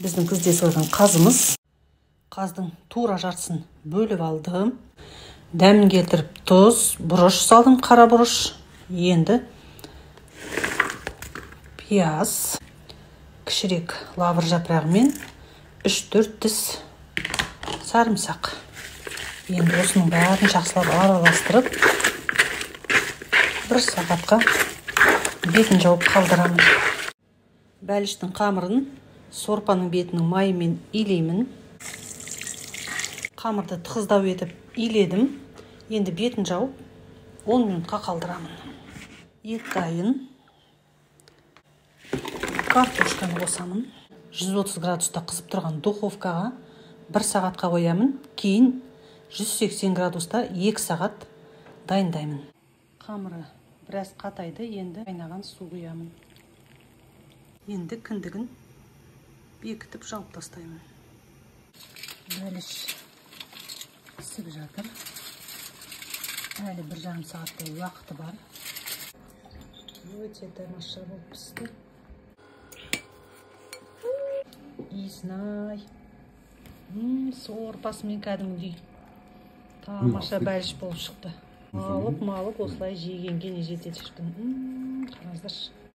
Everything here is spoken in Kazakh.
Біздің күзде сойған қазымыз. Қаздың тура жартысын бөліп алдым. Дәмін келтіріп тұз, бұрыш салдым, қара бұрыш. Енді пияз, кішірек лавр жапырағымен 3-4 тіс сарымсақ. Енді осының бәрін жақсылап араластырып, 1 сағатқа бетін жауып қалдырамын. Бәліштің қамырын сорпаның бетінің майымен илеймін. Қамырды тығыздау етіп иледім. Енді бетін жауып 10 минутқа қалдырамын. Ет дайын. Картошканы қосамын. 130 градуста қызып тұрған духовкаға 1 сағатқа қоямын. Кейін 180 градуста 2 сағат дайындаймын. Қамыры біраз қатайды. Енді қайнаған су құямын. Енді кіндігін бекітіп жауып тастаймын. Бәліш пісіп жатыр. Әлі 1,5 сағаттай уақыты бар. Өте тамаша болып пісті. Иісін-ай. Сорпасымен кәдімгідей тамаша бәліш болып шықты. Малық осылай жегенге не жетеді шіркін. Қараңыздаршы.